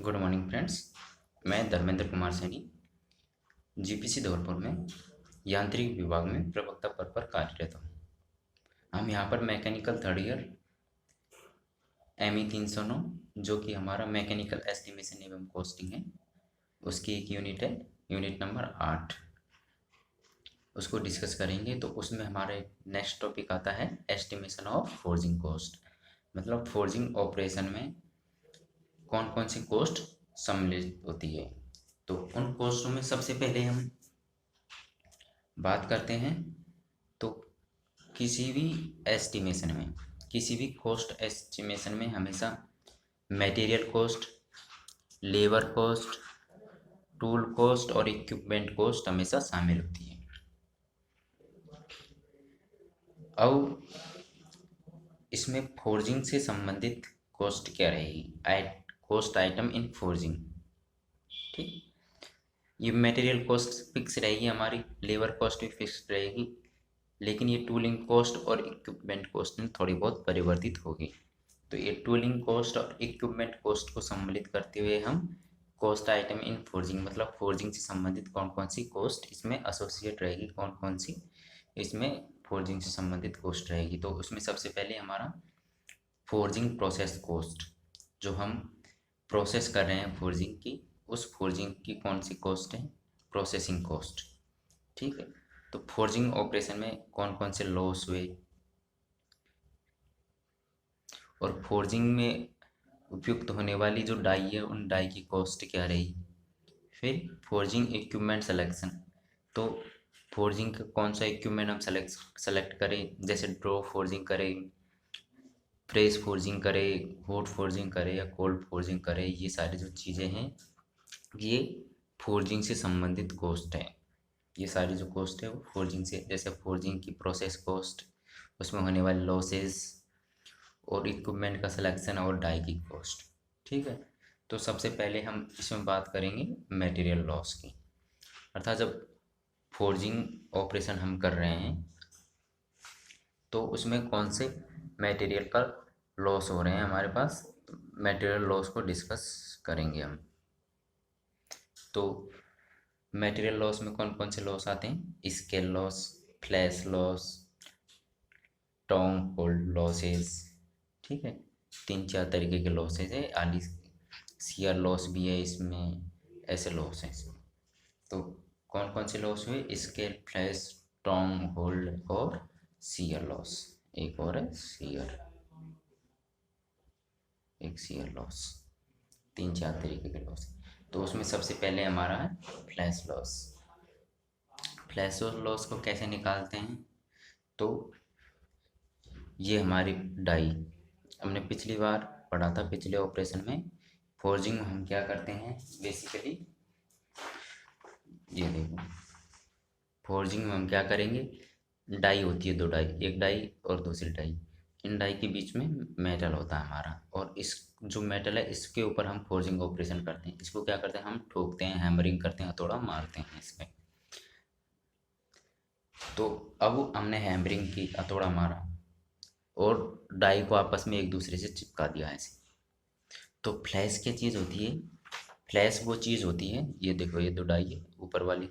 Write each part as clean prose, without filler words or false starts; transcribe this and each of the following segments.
Good morning friends. मैं Dharmendra Kumar Saini GPC Dholpur में यांत्रिक विभाग में प्रवक्ता पद पर कार्यरत हूँ। हम यहाँ पर मैकेनिकल थर्ड ईयर ME 309 जो कि हमारा मैकेनिकल एस्टिमेशन एवं कॉस्टिंग है, उसकी एक यूनिट है, यूनिट नंबर 8, उसको डिस्कस करेंगे। तो उसमें हमारे नेक्स्ट टॉपिक आता है एस्टिमेशन ऑफ फोर्जिंग कॉस्ट, मतलब फोर्जिंग ऑपरेशन में कौन कौन सी कॉस्ट सम्मिलित होती है। तो उन कॉस्टों में सबसे पहले हम बात करते हैं। तो किसी भी एस्टिमेशन में, किसी भी कॉस्ट एस्टिमेशन में हमेशा material cost, labour cost, tool cost और इक्विपमेंट कॉस्ट हमेशा शामिल होती है। अब इसमें फोर्जिंग से संबंधित कॉस्ट क्या रहेगी? कॉस्ट आइटम इन फोर्जिंग। ठीक, ये मटेरियल कॉस्ट फिक्स रहेगी, हमारी लेबर कॉस्ट भी फिक्स रहेगी, लेकिन ये टूलिंग कॉस्ट और इक्विपमेंट कॉस्ट में थोड़ी बहुत परिवर्तित होगी। तो ये टूलिंग कॉस्ट और इक्विपमेंट कॉस्ट को सम्मिलित करते हुए हम कॉस्ट आइटम इन फोर्जिंग, मतलब फोर्जिंग से संबंधित कौन कौन सी कॉस्ट इसमें एसोसिएट रहेगी, कौन कौन सी इसमें फोर्जिंग से संबंधित कॉस्ट रहेगी। तो उसमें सबसे पहले हमारा फोर्जिंग प्रोसेस कॉस्ट, जो हम प्रोसेस कर रहे हैं फोर्जिंग की, उस फोर्जिंग की कौन सी कॉस्ट है? Processing cost. ठीक है। तो फोर्जिंग ऑपरेशन में कौन कौन से लॉस हुए और फोर्जिंग में उपयुक्त होने वाली जो डाई है उन डाई की कॉस्ट क्या रही। फिर फोर्जिंग इक्विपमेंट सिलेक्शन, तो फोर्जिंग का कौन सा इक्विपमेंट हम सेलेक्ट करें, जैसे ड्रॉ फोर्जिंग करें, प्रेस फोर्जिंग करें, हॉट फोर्जिंग करें या कोल्ड फोर्जिंग करें, ये सारी जो चीज़ें हैं ये फोर्जिंग से संबंधित कॉस्ट है। ये सारी जो कॉस्ट है वो फोर्जिंग से, जैसे फोर्जिंग की प्रोसेस कॉस्ट, उसमें होने वाले लॉसेस और इक्विपमेंट का सिलेक्शन और डाई की कॉस्ट। ठीक है। तो सबसे पहले हम इसमें बात करेंगे मटेरियल लॉस की, अर्थात जब फोर्जिंग ऑपरेशन हम कर रहे हैं तो उसमें कौन से मटेरियल का लॉस हो रहे हैं हमारे पास। मटेरियल लॉस को डिस्कस करेंगे हम। तो मटेरियल लॉस में कौन कौन से लॉस आते हैं? Scale loss, flash loss, tong hold losses. ठीक है, तीन चार तरीके के लॉसेस है, आली सीयर लॉस भी है इसमें, ऐसे लॉस हैं इसमें। तो कौन कौन से लॉस हुए? स्केल, फ्लैश, टॉन्ग होल्ड और सीयर लॉस। एक और है सीयर, एक सीयर लॉस। तीन चार तरीके के लॉस। तो उसमें सबसे पहले हमारा है फ्लैश लॉस। फ्लैश लॉस को कैसे निकालते हैं? तो ये हमारी डाई, हमने पिछली बार पढ़ा था, पिछले ऑपरेशन में फोर्जिंग में हम क्या करते हैं बेसिकली, ये देखो, फोर्जिंग में हम क्या करेंगे, डाई होती है, दो डाई, एक डाई और दूसरी डाई। इन डाई के बीच में मेटल होता है हमारा, और इस जो मेटल है इसके ऊपर हम फोर्जिंग ऑपरेशन करते हैं। इसको क्या करते हैं, हम ठोकते हैं, हैमरिंग करते हैं, थोड़ा मारते हैं इसमें। तो अब हमने हैमरिंग की, हथौड़ा मारा और डाई को आपस में एक दूसरे से चिपका दिया ऐसे। तो फ्लैश क्या चीज़ होती है? फ्लैश वो चीज़ होती है, ये देखो, ये दो डाई है, ऊपर वाली,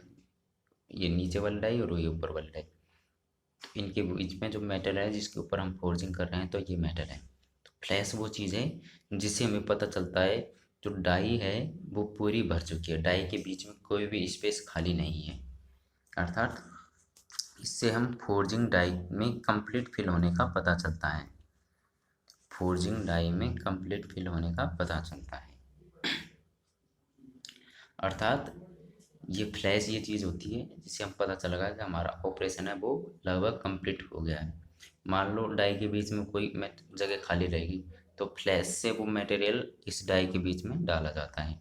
ये नीचे वाली डाई और ये ऊपर वाली डाई, तो इनके बीच में जो मेटल है जिसके ऊपर हम फोर्जिंग कर रहे हैं, तो ये मेटल है। तो फ्लैश वो चीज़ है जिससे हमें पता चलता है जो डाई है वो पूरी भर चुकी है, डाई के बीच में कोई भी स्पेस खाली नहीं है। अर्थात इससे हम फोर्जिंग डाई में कंप्लीट फिल होने का पता चलता है, फोर्जिंग डाई में कंप्लीट फिल होने का पता चलता है। अर्थात ये फ्लैश ये चीज़ होती है जिससे हम पता चलेगा कि हमारा ऑपरेशन है वो लगभग कंप्लीट हो गया है। मान लो डाई के बीच में कोई जगह खाली रहेगी, तो फ्लैश से वो मटेरियल इस डाई के बीच में डाला जाता है।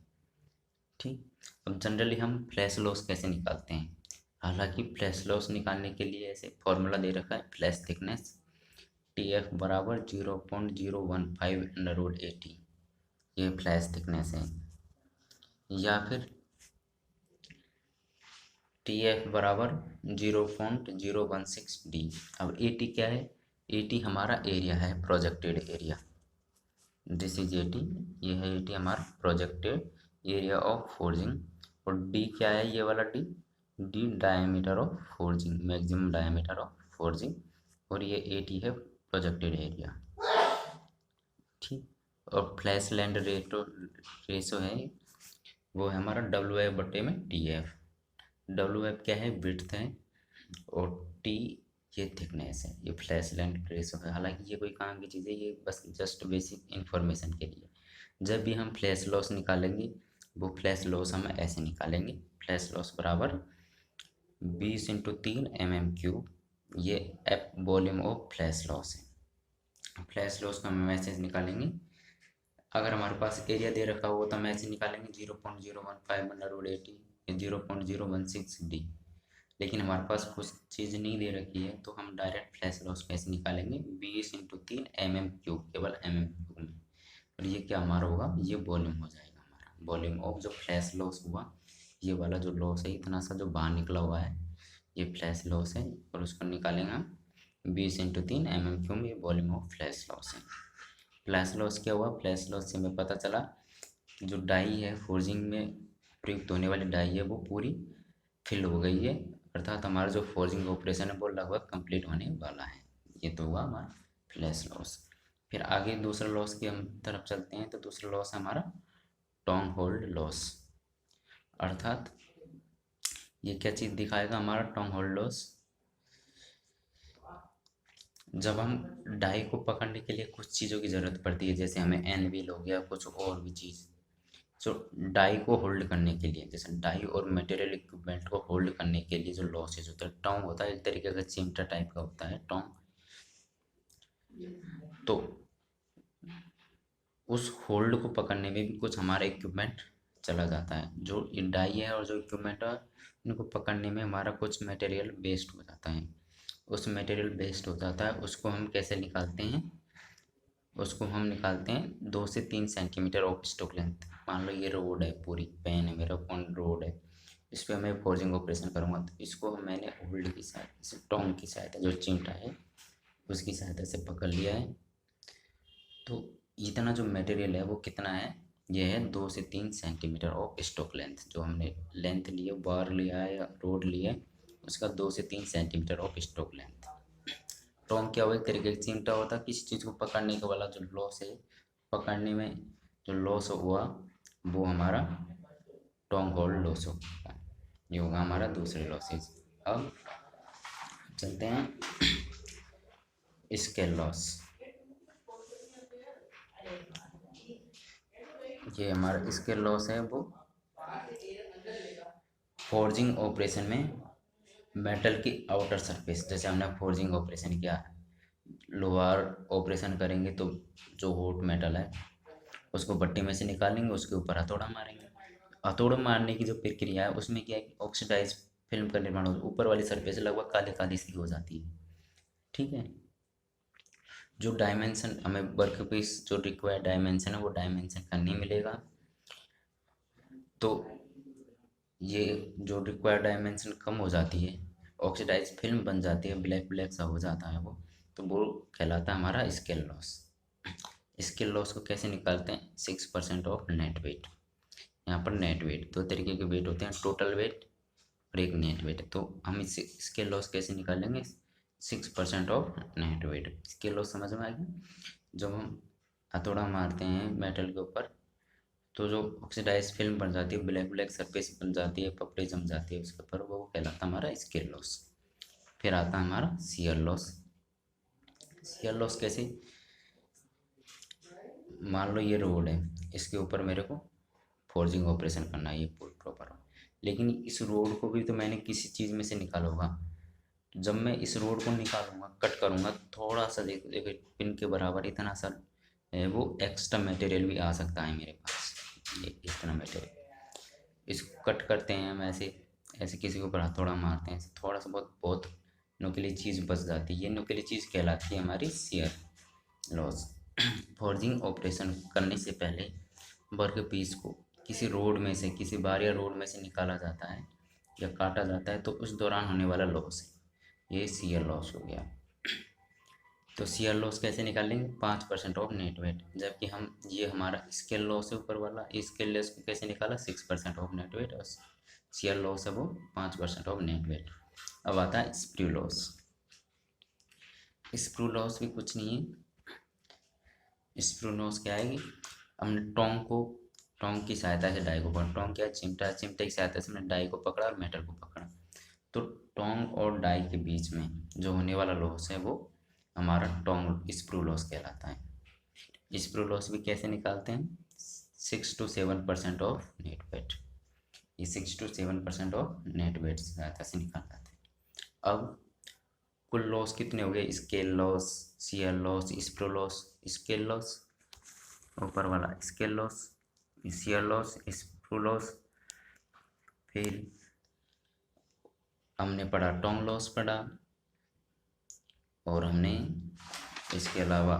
ठीक। अब जनरली हम फ्लैश लॉस कैसे निकालते हैं? हालांकि फ्लैश लॉस निकालने के लिए ऐसे फॉर्मूला दे रखा है, फ्लैश थिकनेस TF बराबर 0.015 √80, ये फ्लैश थिकनेस है। या फिर TF बराबर 0.016D। अब AT क्या है? AT हमारा एरिया है, प्रोजेक्टेड एरिया, दिस इज 80, ये है 80 हमारा प्रोजेक्टेड एरिया ऑफ फोर्जिंग। और डी क्या है, ये वाला D, D diameter of forging, maximum diameter of forging. और ये 80 है प्रोजेक्टेड एरिया, ठीक। और फ्लैश लैंड रेशो है, वो है हमारा डब्ल्यू एफ बटे में टी एफ। डब्ल्यू एफ क्या है, विड्थ है, और टी ये थिकनेस है। ये फ्लैश लेंथ रेशो है। हालांकि ये कोई काम की चीज़ है, ये बस जस्ट बेसिक इन्फॉर्मेशन के लिए। जब भी हम फ्लैश लॉस निकालेंगे, वो फ्लैश लॉस हम ऐसे निकालेंगे, फ्लैश लॉस बराबर 20 × 3 mm³। ये F volume of flash loss है। फ्लैश लॉस का हम ऐसे निकालेंगे, अगर हमारे पास एरिया दे रखा हो तो हम ऐसे निकालेंगे 0.015/80 या 0.016 डी। लेकिन हमारे पास कुछ चीज़ नहीं दे रखी है, तो हम डायरेक्ट फ्लैश लॉस कैसे निकालेंगे, 20 × 3 mm³, केवल mm³ में। और ये क्या हमारा होगा, ये वॉल्यूम हो जाएगा हमारा, वॉल्यूम ऑफ जो फ्लैश लॉस हुआ। ये वाला जो लॉस है, इतना सा जो बाहर निकला हुआ है, ये फ्लैश लॉस है, और उसको निकालेंगे हम 20 × 3 mm³ में, ये वॉल्यूम ऑफ फ्लैश लॉस है। फ्लैश लॉस क्या हुआ, फ्लैश लॉस से हमें पता चला जो डाई है, फोर्जिंग में प्रयुक्त होने वाली डाई है, वो पूरी फिल हो गई है, अर्थात हमारा जो फोर्जिंग ऑपरेशन है वो लगभग कंप्लीट होने वाला है। ये तो हुआ हमारा फ्लैश लॉस। फिर आगे दूसरा लॉस की हम तरफ चलते हैं, तो दूसरा लॉस है हमारा टोंग होल्ड लॉस। अर्थात ये क्या चीज़ दिखाएगा हमारा टोंग होल्ड लॉस, जब हम डाई को पकड़ने के लिए कुछ चीज़ों की ज़रूरत पड़ती है, जैसे हमें एनविल हो गया, कुछ और भी चीज़ जो डाई को होल्ड करने के लिए, जैसे डाई और मटेरियल इक्विपमेंट को होल्ड करने के लिए जो लॉसेज होता है, टोंग होता है, एक तरीके का चिमटा टाइप का होता है टोंग। तो उस होल्ड को पकड़ने में भी कुछ हमारा इक्विपमेंट चला जाता है। जो डाई है और जो इक्विपमेंट है, उनको पकड़ने में हमारा कुछ मटेरियल वेस्ट हो जाता है। उस मटेरियल वेस्ट हो जाता है, उसको हम कैसे निकालते हैं, उसको हम निकालते हैं 2 से 3 सेंटीमीटर ऑफ स्टोक लेंथ। मान लो ये रोड है, पूरी पेन है मेरा, कौन रोड है, इस पर मैं फोर्जिंग ऑपरेशन करूँगा, तो इसको मैंने होल्ड की सहायता से, टोंग की सहायता, जो चिमटा है उसकी सहायता से पकड़ लिया है। तो इतना जो मटेरियल है वो कितना है, ये है 2 से 3 सेंटीमीटर ऑफ स्टोक लेंथ। जो हमने लेंथ लिया, बार लिया है या रोड लिया है, उसका 2 से 3 centimetre of stock length. Tong क्या हुआ, एक तरीके का चिमटा होता है, किसी चीज़ को पकड़ने के वाला जो लॉस है, पकड़ने में जो लॉस हुआ वो हमारा टोंग होल्ड लॉस होगा। ये होगा हमारा दूसरे लॉसेज। अब चलते हैं स्केल लॉस। ये हमारा स्केल लॉस है, वो फोर्जिंग ऑपरेशन में मेटल की आउटर सरफेस, जैसे हमने फोर्जिंग ऑपरेशन किया, लोहार ऑपरेशन करेंगे तो जो हॉट मेटल है उसको भट्टी में से निकालेंगे, उसके ऊपर हथौड़ा मारेंगे। हथौड़ा मारने की जो प्रक्रिया है उसमें क्या है कि ऑक्सीडाइज फिल्म का निर्माण होता है, ऊपर वाली सरफेस लगभग काली काली सी हो जाती है, ठीक है। जो डायमेंशन हमें वर्क पीस जो रिक्वायर्ड डायमेंशन है वो डायमेंशन का नहीं मिलेगा, तो ये जो रिक्वायर्ड डायमेंशन कम हो जाती है, ऑक्सीडाइज फिल्म बन जाती है, ब्लैक ब्लैक सा हो जाता है वो, तो वो कहलाता है हमारा स्केल लॉस। स्केल लॉस को कैसे निकालते हैं, 6% ऑफ नेट वेट। यहाँ पर नेट वेट, दो तरीके के वेट होते हैं, टोटल वेट और एक नेट वेट। तो हम इस स्केल लॉस कैसे निकालेंगे, 6% of net weight. Scale loss समझ में आ गया। जब हम हथौड़ा मारते हैं मेटल के ऊपर, तो जो ऑक्सीडाइज फिल्म बन जाती है, ब्लैक ब्लैक सरफेस बन जाती है, पपड़ी जम जाती है उसके ऊपर, वो कहलाता है हमारा स्केल लॉस। फिर आता है हमारा शियर लॉस। शियर लॉस कैसे, मान लो ये रोड है, इसके ऊपर मेरे को फोर्जिंग ऑपरेशन करना है, ये प्रॉपर, लेकिन इस रोड को भी तो मैंने किसी चीज़ में से निकाला होगा। तो जब मैं इस रोड को निकालूंगा, कट करूंगा, थोड़ा सा देखो देखो पिन के बराबर इतना सा वो एक्स्ट्रा मटेरियल भी आ सकता है मेरे पास, ये इतना मटेरियल, इसको कट करते हैं हम ऐसे ऐसे, किसी के ऊपर हथौड़ा मारते हैं, थोड़ा सा बहुत नुकीली चीज़ बच जाती है, ये नुकीली चीज़ कहलाती है हमारी शियर लॉस। फोर्जिंग ऑपरेशन करने से पहले वर्क पीस को किसी रोड में से, किसी बार या रोड में से निकाला जाता है या काटा जाता है, तो उस दौरान होने वाला लॉस है, ये शियर लॉस हो गया। तो शियर लॉस कैसे निकालेंगे, 5% ऑफ नेट वेट, जबकि हम ये हमारा स्केल लॉस है ऊपर वाला, स्केल लॉस को कैसे निकाला, 6% ऑफ नेट वेट, और शियर लॉस है वो 5% ऑफ नेट वेट। अब आता है स्प्रू लॉस। स्प्रू लॉस भी कुछ नहीं है। स्प्रू लॉस क्या है कि हमने टोंग की सहायता से डाई को पकड़ा, टोंग क्या है, चिमटा, चिमटे की सहायता से हमने डाई को पकड़ा और मेटल को पकड़ा, तो टोंग और डाई के बीच में जो होने वाला लॉस है वो हमारा टोंग स्प्रू लॉस कहलाता है। स्प्रू लॉस भी कैसे निकालते हैं, 6 to 7% ऑफ नेट वेट, ये 6 to 7% ऑफ नेट वेट से सहायता से निकाल जाते हैं। अब कुल लॉस कितने हो गए, scale loss, shear loss, sprue loss, scale loss ऊपर वाला, scale loss, shear loss, sprue loss, फिर हमने पढ़ा टोंग लॉस पढ़ा, और हमने इसके अलावा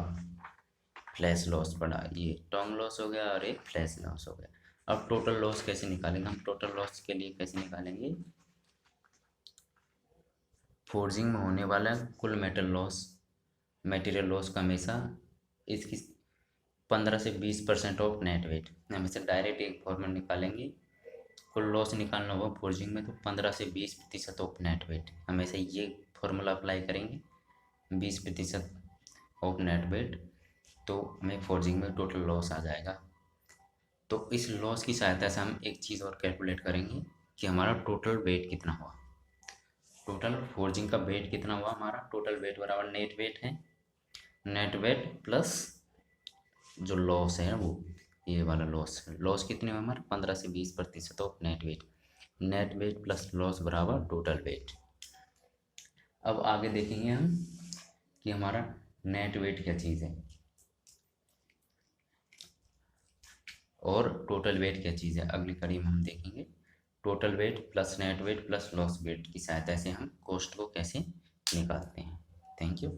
फ्लैश लॉस पढ़ा। ये टोंग लॉस हो गया और एक फ्लैश लॉस हो गया। अब टोटल लॉस कैसे निकालेंगे, हम टोटल लॉस के लिए कैसे निकालेंगे, फोर्जिंग में होने वाला कुल मटेरियल लॉस का हमेशा इसकी 15 से 20% ऑफ नेट वेट, हमेशा डायरेक्ट एक फॉर्मूला निकालेंगे, कुल लॉस निकालना होगा फोर्जिंग में तो 15 से 20% ऑफ नेट वेट, हमेशा ये फॉर्मूला अप्लाई करेंगे, 20% ऑफ नेट वेट, तो हमें फोर्जिंग में टोटल लॉस आ जाएगा। तो इस लॉस की सहायता से हम एक चीज़ और कैलकुलेट करेंगे कि हमारा टोटल वेट कितना हुआ, टोटल फोर्जिंग का वेट कितना हुआ, हमारा टोटल वेट बराबर नेट वेट है, नेट वेट प्लस जो लॉस है वो ये वाला लॉस कितने हुआ हमारा 15 से 20% of net weight plus loss बराबर टोटल वेट। अब आगे देखेंगे हम कि हमारा नेट वेट क्या चीज़ है और टोटल वेट क्या चीज़ है, अगली कड़ी में हम देखेंगे total weight plus net weight plus loss weight की सहायता से हम कॉस्ट को कैसे निकालते हैं। Thank you.